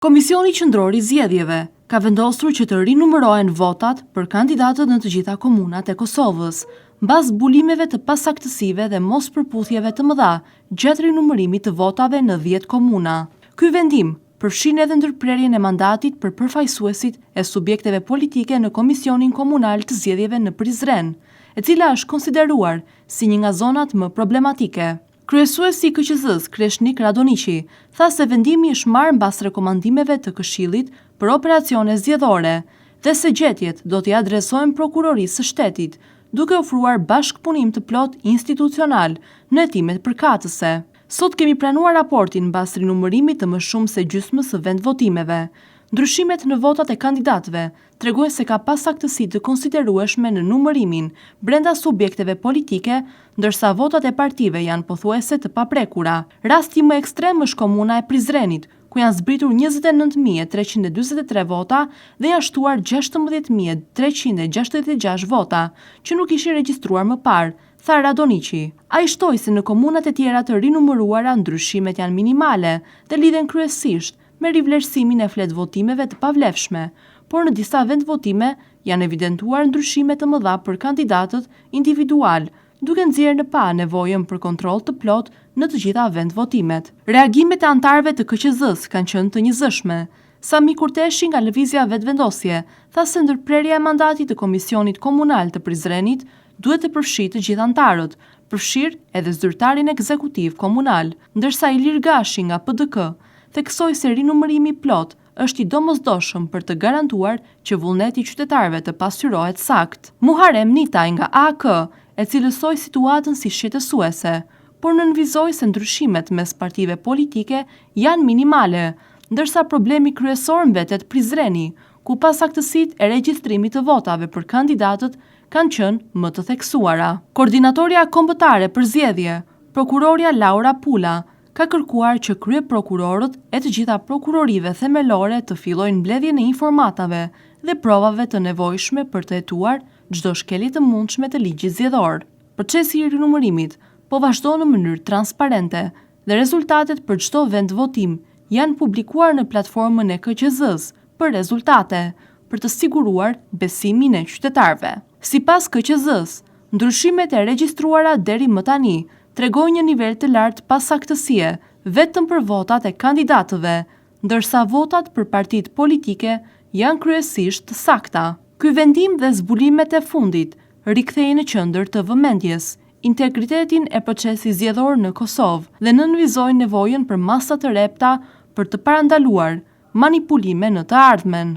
Komisioni Qendror i Zgjedhjeve ka vendosur që të rinumërohen votat për kandidatët në të gjitha komunat e Kosovës, mbas zbulimeve të pasaktësive dhe mos përputhjeve të mëdha gjatë rinumërimit të votave në 10 komuna. Ky vendim përfshin edhe ndërprerjen e mandatit për përfaqësuesit e subjekteve politike në Komisionin Komunal të Zgjedhjeve në Prizren, e cila është konsideruar si një nga zonat më problematike. Kryesuesi i KQZ-s, Kreshnik Radoniqi, tha se vendimi është marrë mbas rekomandimeve të Këshillit për operacione zgjedhore dhe se gjetjet do t'i adresohen prokurorisë së shtetit, duke ofruar bashkëpunim të plot institucional në hetimet përkatëse. Sot kemi pranuar raportin mbas rinumërimit të më shumë se gjysmës së vendvotimeve. Ndryshimet në votat e kandidatëve tregojnë se ka pasaktësi të konsiderueshme në numërimin brenda subjekteve politike, ndërsa votat e partive janë pothuajse të paprekura. Rasti më ekstrem është komuna e Prizrenit, ku janë zbritur 29.343 vota dhe janë shtuar 16.366 vota, që nuk ishin regjistruar më parë, tha Radoniqi. Ai shtoi se në komunat e tjera të rinumëruara ndryshimet janë minimale dhe lidhen kryesisht me rivlerësimin e flet votimeve të pavlefshme, por në disa vendvotime janë evidentuar ndryshime të mëdha për kandidatët individual, duke nxjerrë në pa nevojën për kontroll të plot në të gjitha vendvotimet. Reagimet e anëtarëve të KQZ-s kanë qenë të njëzëshme. Sami Kurteshi nga Lëvizja Vetvendosje tha se ndërprerja e mandatit të Komisionit Komunal të Prizrenit duhet të përfshijë të gjithë anëtarët, përfshirë edhe zyrtarin ekzekutiv komunal, ndërsa Ilir Gashi nga PDK theksoi se rinumërimi plot është i domosdoshëm për të garantuar që vullneti i qytetarëve të pasqyrohet sakt. Muharrem Nitaj nga AK e cilësoi situatën si shqetësuese, por nënvizoi se ndryshimet mes partive politike janë minimale, ndërsa problemi kryesor mbetet Prizreni, ku pasaktësitë e regjistrimit të votave për kandidatët kanë qenë më të theksuara. Koordinatoria kombëtare për zgjedhje, prokuroria Laura Pula, ka kërkuar që kryeprokurorët e të gjitha prokurorive themelore të fillojnë mbledhjen e informatave dhe provave të nevojshme për të hetuar çdo shkelje të mundshme të ligjit zgjedhor. Procesi i rinumërimit po vazhdon në mënyrë transparente dhe rezultatet për çdo vend votim janë publikuar në platformën e KQZ-s për rezultate, për të siguruar besimin e qytetarëve. Sipas KQZ-s, ndryshimet e regjistruara deri më tani tregojnë një nivel të lartë pasaktësie vetëm për votat e kandidatëve, ndërsa votat për partitë politike janë kryesisht të sakta. Ky vendim dhe zbulimet e fundit rikthejnë në qendër të vëmendjes integritetin e procesit zgjedhor në Kosovë dhe nënvizojnë nevojën për masa të repta për të parandaluar manipulime në të ardhmen.